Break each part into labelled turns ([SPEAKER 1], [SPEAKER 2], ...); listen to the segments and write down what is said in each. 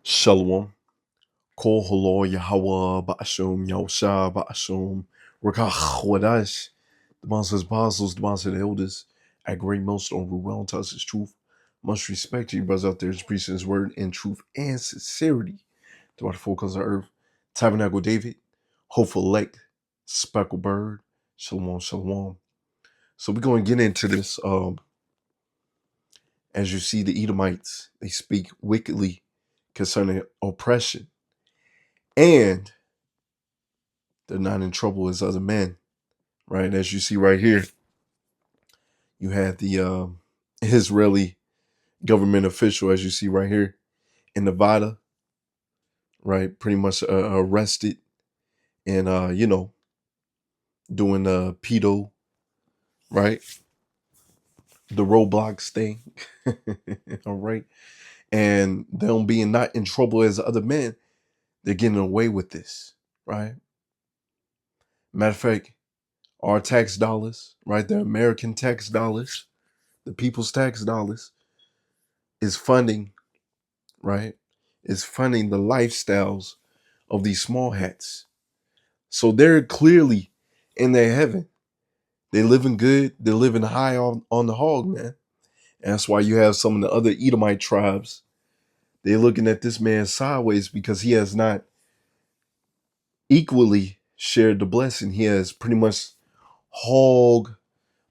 [SPEAKER 1] Shalom. Kol holo Yahweh Ba'ashum Yahusha Ba'ashum Rakach Wadash. The monsters apostles, the monsters elders, at great millstone, rule well and tell us his truth. Much respect to you brothers out there who's preaching his word in truth and sincerity throughout the four corners of earth. Tabernacle David, hopeful elect, speckled bird, shalom, shalom. So we're going to get into this. As you see, the Edomites, they speak wickedly concerning oppression. And they're not in trouble as other men, right? As you see right here, you have the Israeli government official, as you see right here in Nevada, right? Pretty much arrested and, doing pedo, right? The Roblox thing, all right? And them being not in trouble as other men, they're getting away with this, right? Matter of fact, our tax dollars, right? The American tax dollars, the people's tax dollars is funding, right? Is funding the lifestyles of these small hats. So they're clearly in their heaven. They're living good. They're living high on the hog, man. And that's why you have some of the other Edomite tribes. They're looking at this man sideways because he has not equally shared the blessing. He has pretty much hog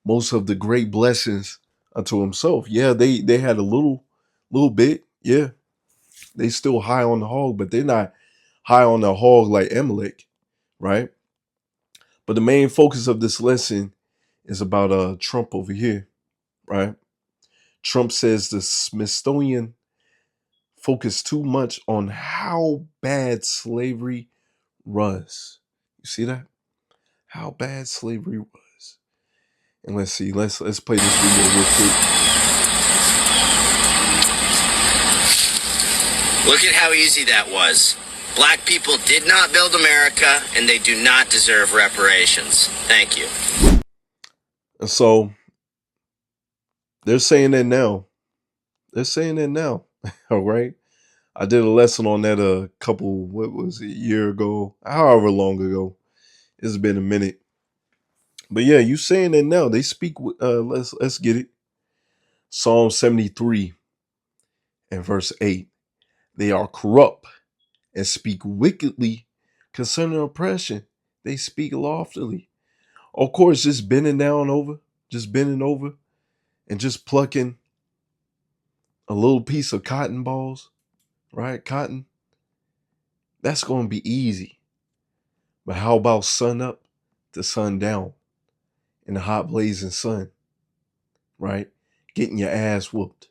[SPEAKER 1] most of the great blessings unto himself. Yeah, they had a little bit. Yeah, they still high on the hog, but they're not high on the hog like Amalek, right? But the main focus of this lesson is about Trump over here, right? Trump says the Smithsonian focused too much on how bad slavery was. You see that? How bad slavery was. And let's see, let's play this video real quick.
[SPEAKER 2] Look at how easy that was. Black people did not build America, and they do not deserve reparations. Thank you.
[SPEAKER 1] And so they're saying that now. They're saying that now. All right. I did a lesson on that a couple, what was it, a year ago, however long ago. It's been a minute. But yeah, you saying that now. They speak, let's get it. Psalm 73 and verse 8. They are corrupt and speak wickedly concerning oppression. They speak loftily. Of course, just bending over and just plucking a little piece of cotton balls, right? Cotton. That's going to be easy. But how about sun up to sun down in the hot blazing sun, right? Getting your ass whooped.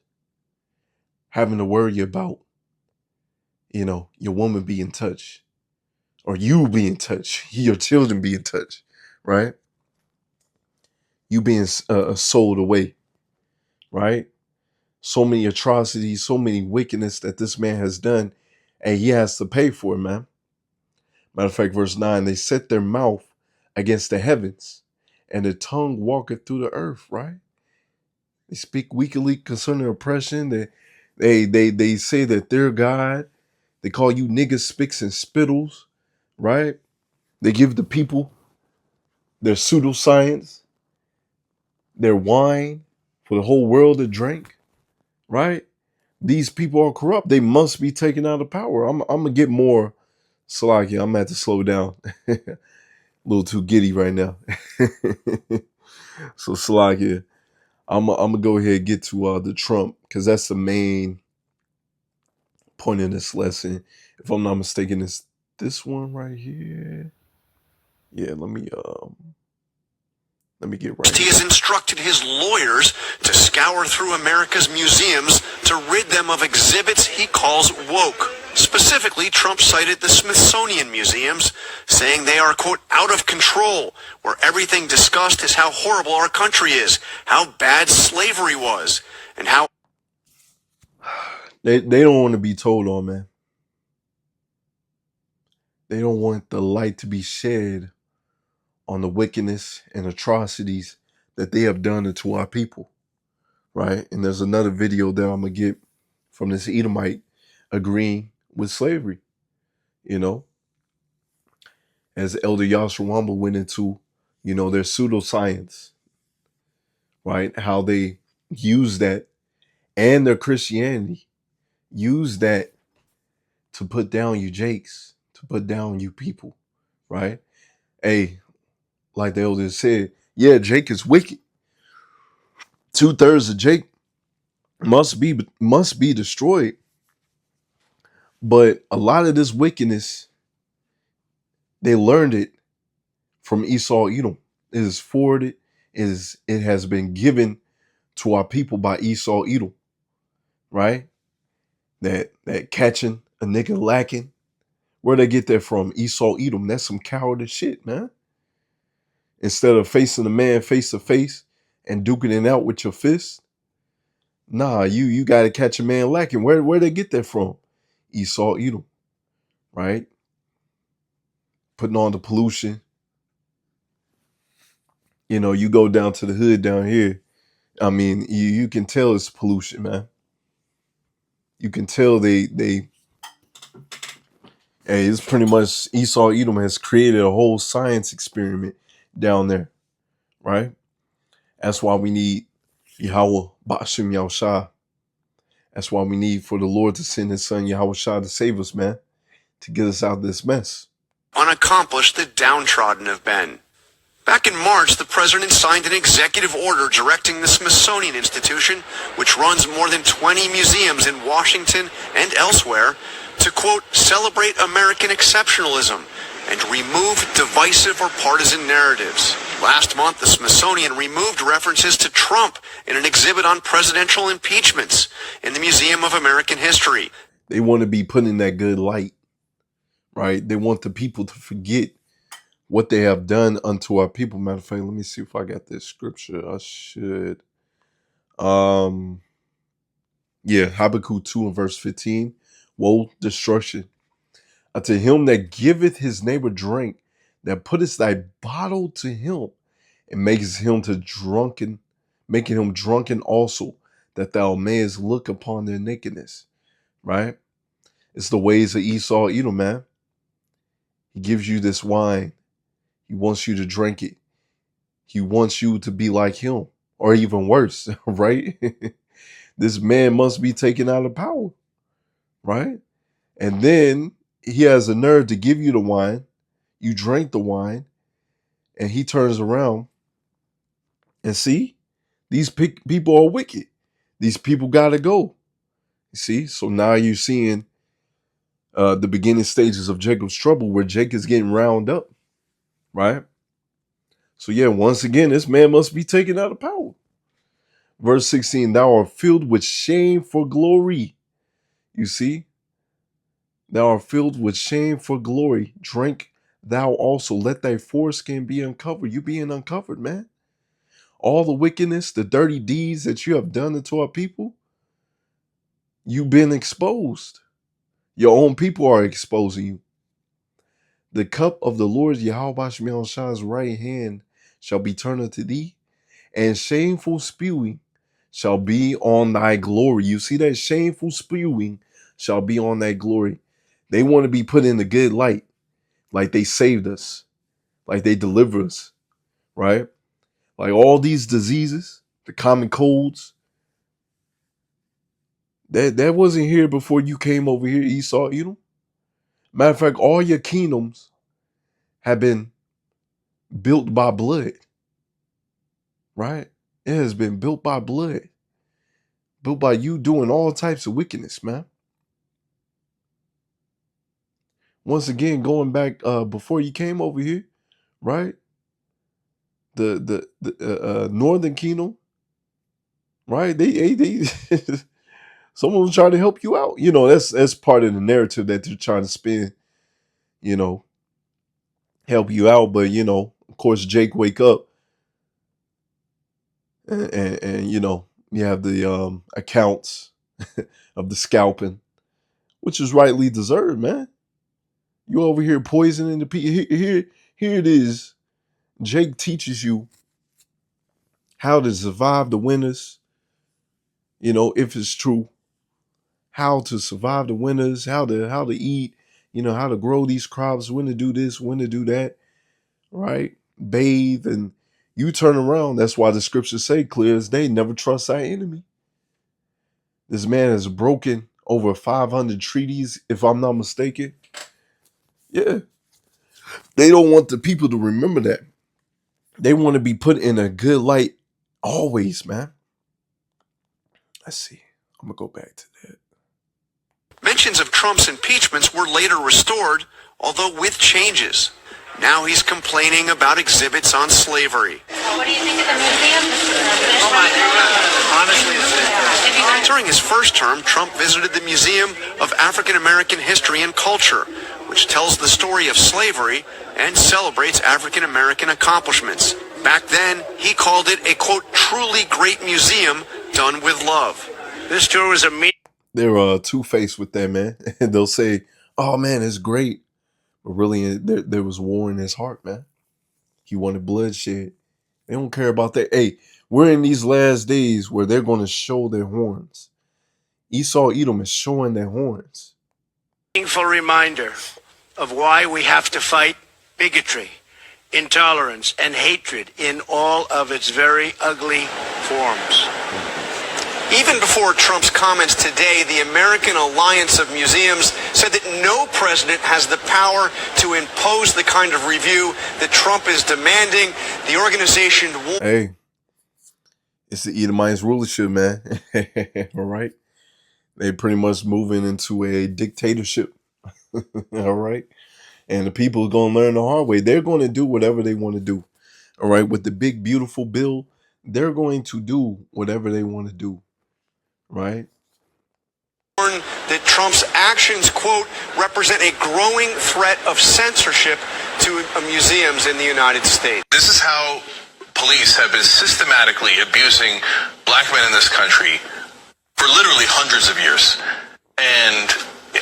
[SPEAKER 1] Having to worry about, your woman being touched or you being touched, your children being touched, right? You being sold away, right? So many atrocities, so many wickedness that this man has done, and he has to pay for it, man. Matter of fact, verse 9, they set their mouth against the heavens, and their tongue walketh through the earth, right? They speak wickedly concerning oppression. They say that they're God. They call you niggas, spicks, and spittles, right? They give the people their pseudoscience, their wine for the whole world to drink, right? These people are corrupt. They must be taken out of power. I'm gonna get more Salakia. I'm gonna have to slow down. A little too giddy right now. So Salakia, I'm gonna go ahead and get to the Trump, because that's the main point in this lesson. If I'm not mistaken, it's this one right here. Yeah, let me get right.
[SPEAKER 3] He has instructed his lawyers to scour through America's museums to rid them of exhibits he calls woke. Specifically, Trump cited the Smithsonian museums, saying they are, quote, out of control, where everything discussed is how horrible our country is, how bad slavery was, and how...
[SPEAKER 1] They don't want to be told on, man. They don't want the light to be shed on the wickedness and atrocities that they have done to our people, right? And there's another video that I'm going to get from this Edomite agreeing with slavery, you know, as Elder Yashawamba went into, their pseudoscience, right? How they use that and their Christianity, use that to put down you Jakes, to put down you people, right? Hey, like the elder said, yeah, Jake is wicked. 2/3 of Jake must be destroyed. But a lot of this wickedness, they learned it from Esau Edom. It is forwarded, it has been given to our people by Esau Edom, right? That catching a nigga lacking. Where they get that from? Esau Edom. That's some cowardice shit, man. Instead of facing a man face to face and duking it out with your fist, nah, you gotta catch a man lacking. Where they get that from? Esau Edom, right? Putting on the pollution. You go down to the hood down here. I mean, you can tell it's pollution, man. You can tell hey, it's pretty much Esau Edom has created a whole science experiment down there, right? That's why we need Yahweh Bashim Yahushua. That's why we need for the Lord to send his son Yahweh Shah to save us, man, to get us out of this mess.
[SPEAKER 3] Unaccomplished the downtrodden have been. Back in March, the president signed an executive order directing the Smithsonian Institution, which runs more than 20 museums in Washington and elsewhere, to, quote, celebrate American exceptionalism and remove divisive or partisan narratives. Last month, the Smithsonian removed references to Trump in an exhibit on presidential impeachments in the Museum of American History.
[SPEAKER 1] They want to be put in that good light, right? They want the people to forget what they have done unto our people. Matter of fact, let me see if I got this scripture. I should. Yeah, Habakkuk 2 and verse 15. Woe, destruction unto him that giveth his neighbor drink, that putteth thy bottle to him, and makes him to drunken, making him drunken also, that thou mayest look upon their nakedness. Right? It's the ways of Esau Edom, man. He gives you this wine. He wants you to drink it. He wants you to be like him, or even worse, right? This man must be taken out of power, right? And then he has the nerve to give you the wine. You drink the wine, and he turns around and see, these people are wicked. These people got to go. You see? So now you're seeing the beginning stages of Jacob's trouble, where Jacob is getting round up, right? So yeah, once again, this man must be taken out of power. Verse 16, thou art filled with shame for glory. You see? Thou art filled with shame for glory. Drink thou also. Let thy foreskin be uncovered. You being uncovered, man. All the wickedness, the dirty deeds that you have done to our people, you've been exposed. Your own people are exposing you. The cup of the Lord Yahweh Shah's right hand shall be turned unto thee, and shameful spewing shall be on thy glory. You see that? Shameful spewing shall be on thy glory. They want to be put in the good light, like they saved us, like they delivered us, right? Like all these diseases, the common colds, that wasn't here before you came over here, Esau, Matter of fact, all your kingdoms have been built by blood, right? It has been built by blood, built by you doing all types of wickedness, man. Once again, going back before you came over here, right? The Northern Kingdom, right? They some of them try to help you out. That's part of the narrative that they're trying to spin. You know, help you out, but of course, Jake wake up, and you have the accounts of the scalping, which is rightly deserved, man. You over here poisoning the people. Here it is. Jake teaches you how to survive the winters. If it's true, how to survive the winters, how to eat, how to grow these crops, when to do this, when to do that, right? Bathe, and you turn around. That's why the scriptures say clear as day, never trust thy enemy. This man has broken over 500 treaties, if I'm not mistaken. Yeah. They don't want the people to remember that. They want to be put in a good light always, man. Let's see. I'm going to go back to that.
[SPEAKER 3] Mentions of Trump's impeachments were later restored, although with changes. Now he's complaining about exhibits on slavery.
[SPEAKER 4] What do you think of the museum?
[SPEAKER 3] Honestly, during his first term, Trump visited the Museum of African American History and Culture, which tells the story of slavery and celebrates African American accomplishments. Back then, he called it a, quote, truly great museum done with love. This tour was a
[SPEAKER 1] They're two-faced with that, man. And they'll say, oh, man, it's great. But really, there was war in his heart, man. He wanted bloodshed. They don't care about that. Hey, we're in these last days where they're going to show their horns. Esau, Edom is showing their horns.
[SPEAKER 5] Meaningful reminder of why we have to fight bigotry, intolerance, and hatred in all of its very ugly forms.
[SPEAKER 3] Even before Trump's comments today, the American Alliance of Museums said that no president has the power to impose the kind of review that Trump is demanding. The organization...
[SPEAKER 1] Hey, it's the Edomites rulership, man. All right? They're pretty much moving into a dictatorship. All right? And the people are going to learn the hard way. They're going to do whatever they want to do. All right? With the big, beautiful bill, they're going to do whatever they want to do. Right?
[SPEAKER 3] That Trump's actions, quote, represent a growing threat of censorship to museums in the United States.
[SPEAKER 6] This is how police have been systematically abusing black men in this country for literally hundreds of years. And the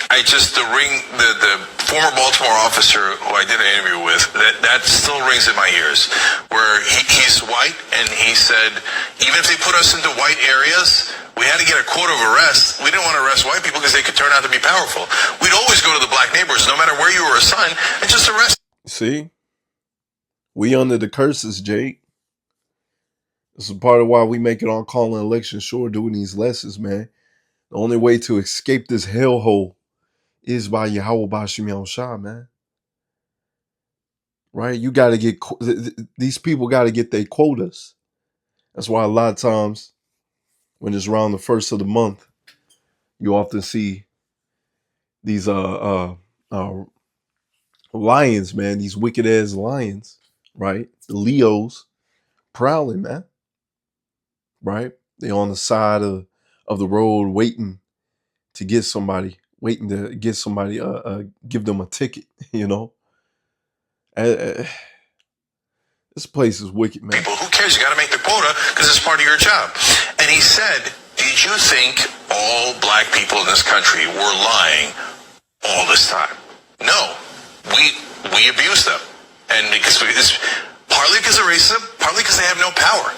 [SPEAKER 6] former Baltimore officer who I did an interview with, that still rings in my ears, where he's white, and he said, even if they put us into white areas, we had to get a quota of arrests. We didn't want to arrest white people because they could turn out to be powerful. We'd always go to the black neighborhoods, no matter where you were assigned, and just arrest.
[SPEAKER 1] See? We under the curses, Jake. This is part of why we make it on calling election short, doing these lessons, man. The only way to escape this hellhole is by Yahweh Bashim Yahushua, man. Right? You got to get, these people got to get their quotas. That's why a lot of times when it's around the first of the month, you often see these lions, man, these wicked ass lions, right? The Leos prowling, man. Right? They on the side of the road waiting to get somebody, give them a ticket, you know? This place is wicked, man.
[SPEAKER 6] People, who cares? You got to make the quota because it's part of your job. And he said, did you think all black people in this country were lying all this time? No. We abuse them. And it's partly because of racism, partly because they have no power.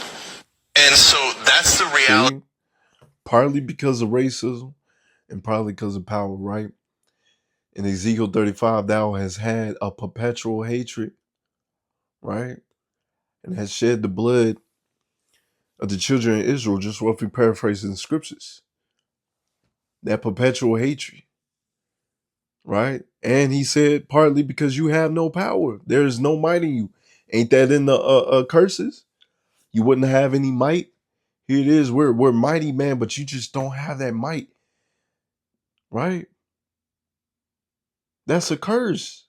[SPEAKER 6] And so that's the reality.
[SPEAKER 1] See? Partly because of racism and partly because of power, right? In Ezekiel 35, thou hast had a perpetual hatred, right? And has shed the blood of the children of Israel, just roughly paraphrasing the scriptures. That perpetual hatred, right? And he said, partly because you have no power. There is no might in you. Ain't that in the curses? You wouldn't have any might. Here it is. We're mighty, man, but you just don't have that might, right? That's a curse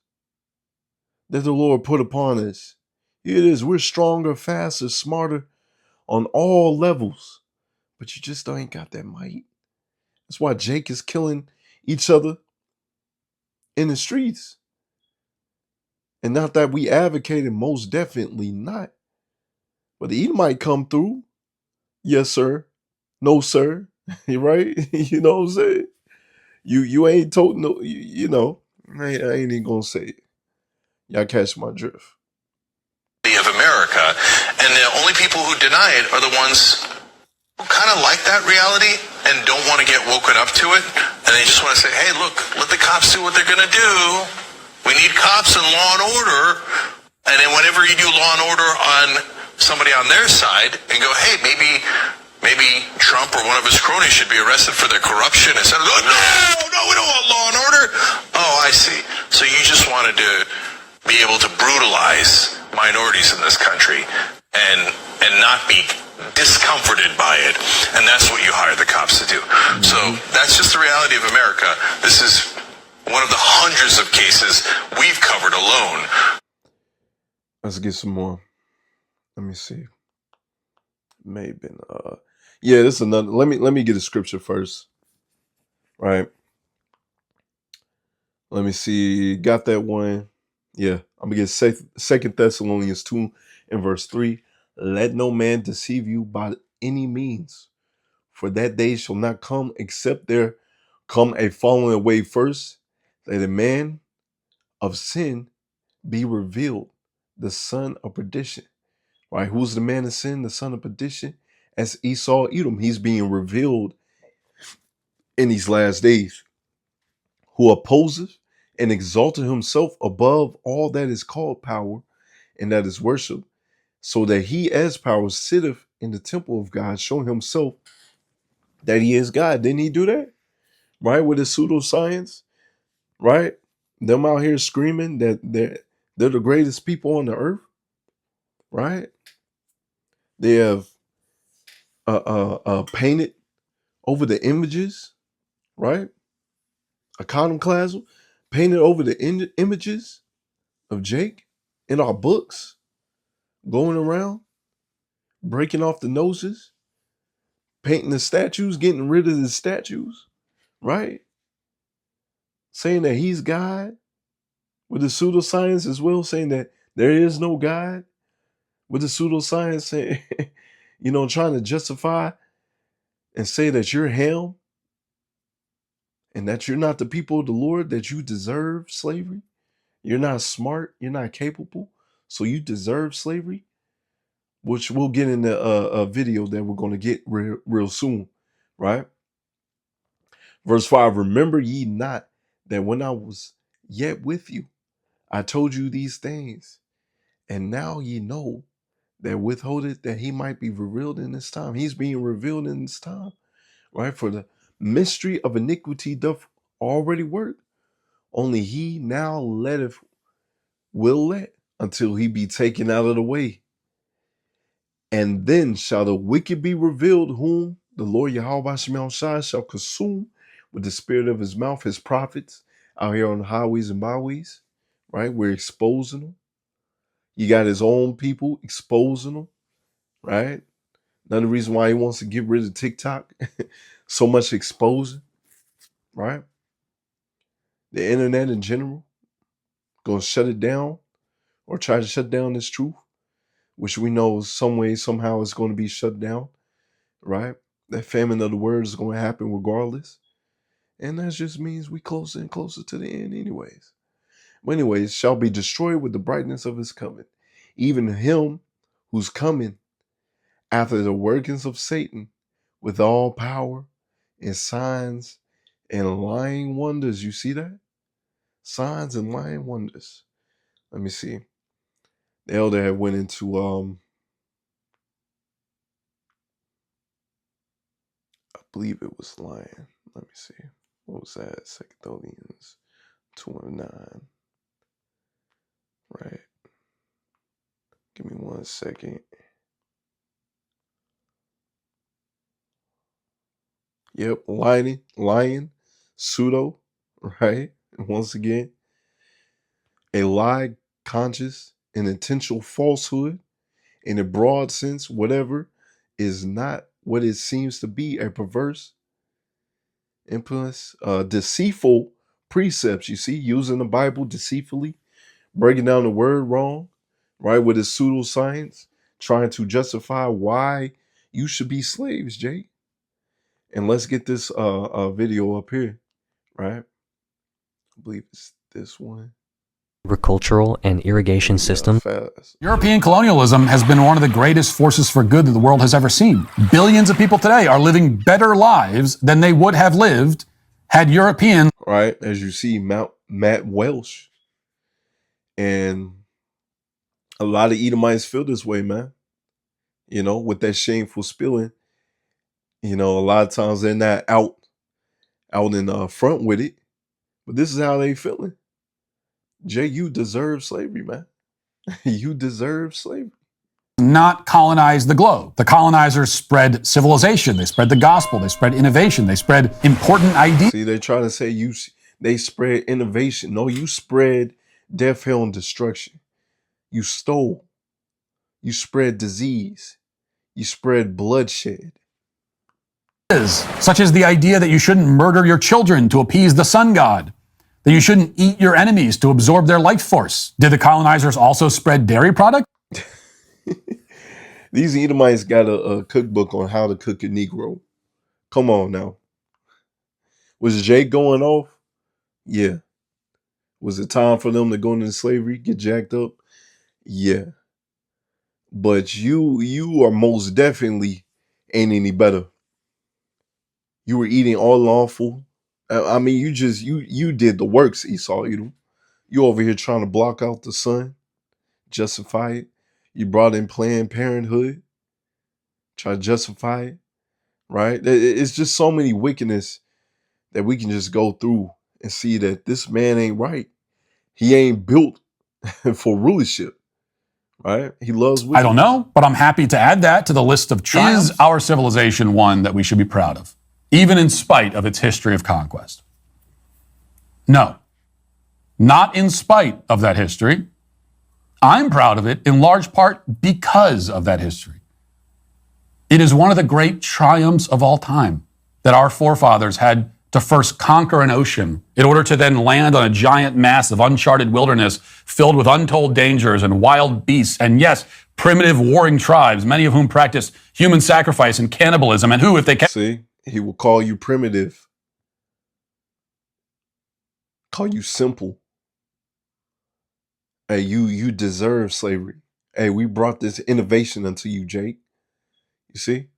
[SPEAKER 1] that the Lord put upon us. Here it is. We're stronger, faster, smarter on all levels, but you just ain't got that might. That's why Jake is killing each other in the streets. And not that we advocated, most definitely not. But the Edomite come through. Yes, sir. No, sir. Right? You know what I'm saying? You ain't told no, you know, I ain't even gonna say it. Y'all catch my drift.
[SPEAKER 6] Of America, and the only people who deny it are the ones who kind of like that reality and don't want to get woken up to it, and they just want to say, hey, look, let the cops do what they're going to do. We need cops and law and order. And then whenever you do law and order on somebody on their side and go, hey, maybe Trump or one of his cronies should be arrested for their corruption, instead of going, no, we don't want law and order. Oh, I see. So you just wanted to be able to brutalize minorities in this country and not be discomforted by it, and that's what you hire the cops to do. So that's just the reality of America. This is one of the hundreds of cases we've covered alone.
[SPEAKER 1] Let's get some more. Let me see. May have been yeah, this is another. Let me get a scripture first. Right. Let me see. Got that one. Yeah. I'm gonna get Second Thessalonians 2 and verse 3. Let no man deceive you by any means, for that day shall not come except there come a falling away first, that a man of sin be revealed, the son of perdition. Right? Who's the man of sin, the son of perdition? As Esau, Edom. He's being revealed in these last days. Who opposes and exalted himself above all that is called power and that is worship, so that he as power sitteth in the temple of God, showing himself that he is God. Didn't he do that? Right? With his pseudoscience, right? Them out here screaming that they're the greatest people on the earth, right? They have painted over the images, right? Iconoclasm, painted over the images of Jake in our books, going around, breaking off the noses, painting the statues, getting rid of the statues, right? Saying that he's God with the pseudoscience as well, saying that there is no God with the pseudoscience, saying, trying to justify and say that you're him and that you're not the people of the Lord, that you deserve slavery. You're not smart. You're not capable. So you deserve slavery, which we'll get in a video that we're going to get real soon, right? Verse 5, remember ye not that when I was yet with you, I told you these things, and now ye know that withholdeth that he might be revealed in this time. He's being revealed in this time, right? For the mystery of iniquity doth already work. Only he now will let until he be taken out of the way. And then shall the wicked be revealed, whom the Lord Yahweh Shai shall consume with the spirit of his mouth, his prophets out here on the highways and byways, right? We're exposing them. You got his own people exposing them, right? Another reason why he wants to get rid of TikTok, so much exposing, right? The internet in general, gonna shut it down or try to shut down this truth, which we know some way, somehow it's going to be shut down, right? That famine of the word is going to happen regardless. And that just means we closer and closer to the end anyways. But anyways, shall be destroyed with the brightness of his coming. Even him who's coming after the workings of Satan with all power and signs and lying wonders. You see that? Signs and lying wonders. Let me see. The elder had went into I believe it was lying. Let me see. What was that? Second Thessalonians 2:9. Right. Give me 1 second. Yep, lying, pseudo, right? And once again, a lie, conscious, and intentional falsehood in a broad sense, whatever, is not what it seems to be, a perverse influence, deceitful precepts, you see, using the Bible deceitfully, breaking down the word wrong, right, with his pseudoscience, trying to justify why you should be slaves, Jake. And let's get this video up here, right? I believe it's this one.
[SPEAKER 4] agricultural and irrigation system.
[SPEAKER 1] Fast.
[SPEAKER 7] European colonialism has been one of the greatest forces for good that the world has ever seen. Billions of people today are living better lives than they would have lived had Europeans.
[SPEAKER 1] Right, as you see, Matt Welsh and a lot of Edomites feel this way, man. You know, with that shameful spilling. You know, a lot of times they're not out in the front with it, but this is how they feeling. Jay, you deserve slavery, man. You deserve slavery.
[SPEAKER 7] Not colonize the globe. The colonizers spread civilization, they spread the gospel, they spread innovation, they spread important ideas.
[SPEAKER 1] See, they're trying to say they spread innovation. No, you spread death, hell, and destruction. You stole. You spread disease. You spread bloodshed.
[SPEAKER 7] Such as the idea that you shouldn't murder your children to appease the sun god, that you shouldn't eat your enemies to absorb their life force. Did the colonizers also spread dairy products?
[SPEAKER 1] These Edomites got a cookbook on how to cook a Negro. Come on now. Was Jay going off? Yeah. Was it time for them to go into slavery, get jacked up? Yeah. But you are most definitely ain't any better. You were eating all lawful. I mean, you did the works, Esau Edom. You over here trying to block out the sun, justify it. You brought in Planned Parenthood, try to justify it, right? It's just so many wickedness that we can just go through and see that this man ain't right. He ain't built for rulership, right? He loves wickedness.
[SPEAKER 7] I don't know, but I'm happy to add that to the list of triumphs. Is our civilization one that we should be proud of, even in spite of its history of conquest? No, not in spite of that history. I'm proud of it in large part because of that history. It is one of the great triumphs of all time that our forefathers had to first conquer an ocean in order to then land on a giant mass of uncharted wilderness filled with untold dangers and wild beasts and, yes, primitive warring tribes, many of whom practiced human sacrifice and cannibalism, and who, if they
[SPEAKER 1] See, he will call you primitive, call you simple. Hey, you deserve slavery. Hey, we brought this innovation unto you, Jake. You see?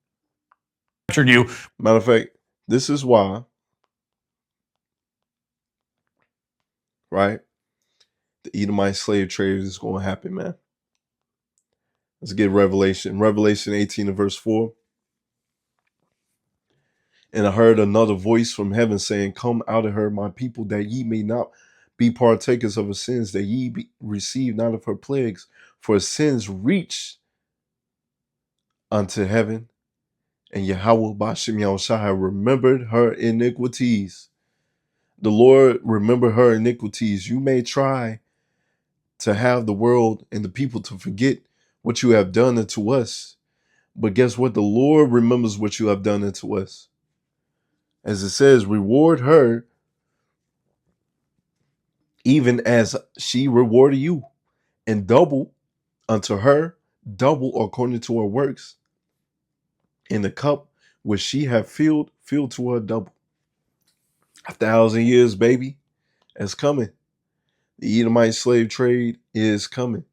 [SPEAKER 7] captured you.
[SPEAKER 1] Matter of fact, this is why, right? The Edomite slave trade is going to happen, man. Let's get Revelation. Revelation 18 and verse 4. And I heard another voice from heaven saying, come out of her, my people, that ye may not be partakers of her sins, that ye receive not of her plagues, for her sins reach unto heaven. And Yahweh Bashem Yahushua remembered her iniquities. The Lord remember her iniquities. You may try to have the world and the people to forget what you have done unto us. But guess what? The Lord remembers what you have done unto us. As it says, reward her even as she rewarded you, and double unto her, double according to her works. In the cup which she have filled to her double. 1,000 years, baby, is coming. The Edomite slave trade is coming.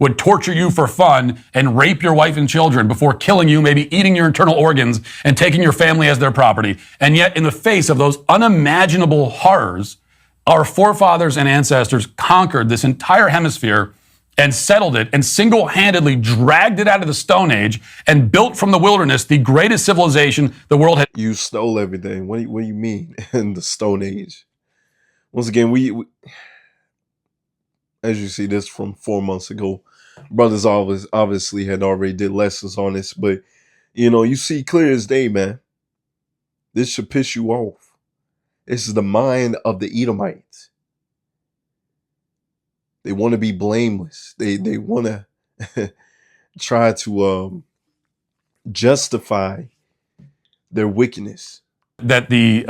[SPEAKER 7] Would torture you for fun and rape your wife and children before killing you, maybe eating your internal organs and taking your family as their property. And yet, in the face of those unimaginable horrors, our forefathers and ancestors conquered this entire hemisphere and settled it and single-handedly dragged it out of the Stone Age and built from the wilderness the greatest civilization the world had.
[SPEAKER 1] You stole everything. What do you mean in the Stone Age? Once again, we as you see this from 4 months ago, brothers obviously had already did lessons on this, but you see clear as day, man. This should piss you off. This is the mind of the Edomites. They want to be blameless. They want to try to justify their wickedness.
[SPEAKER 7] That the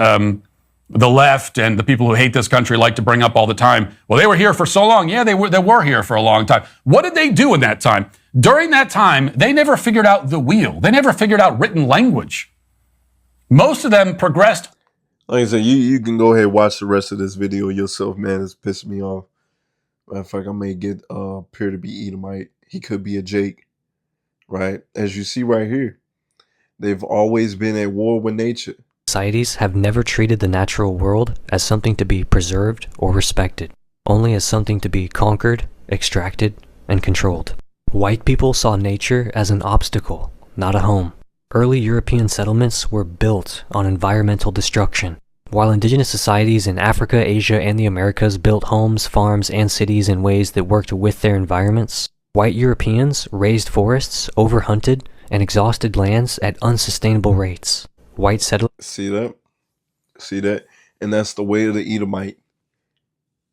[SPEAKER 7] left and the people who hate this country like to bring up all the time. Well, they were here for so long. Yeah, they were here for a long time. What did they do in that time? During that time, they never figured out the wheel. They never figured out written language. Most of them progressed.
[SPEAKER 1] Like I said, you can go ahead and watch the rest of this video yourself, man. It's pissing me off. Matter of fact, I may get appear to be Edomite. He could be a Jake, right? As you see right here, they've always been at war with nature.
[SPEAKER 4] Societies have never treated the natural world as something to be preserved or respected, only as something to be conquered, extracted, and controlled. White people saw nature as an obstacle, not a home. Early European settlements were built on environmental destruction, while indigenous societies in Africa, Asia, and the Americas built homes, farms, and cities in ways that worked with their environments. White Europeans raised forests, overhunted, and exhausted lands at unsustainable rates. White settlers
[SPEAKER 1] See that? See that? And that's the way of the Edomite.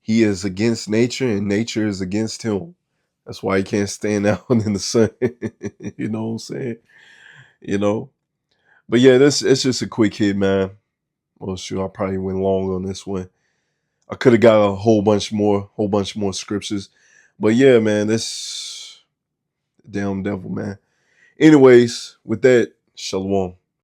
[SPEAKER 1] He is against nature and nature is against him. That's why he can't stand out in the sun. You know what I'm saying? You know? But yeah, it's just a quick hit, man. Well, shoot, I probably went long on this one. I could have got a whole bunch more scriptures. But yeah, man, this damn devil, man. Anyways, with that, shalom.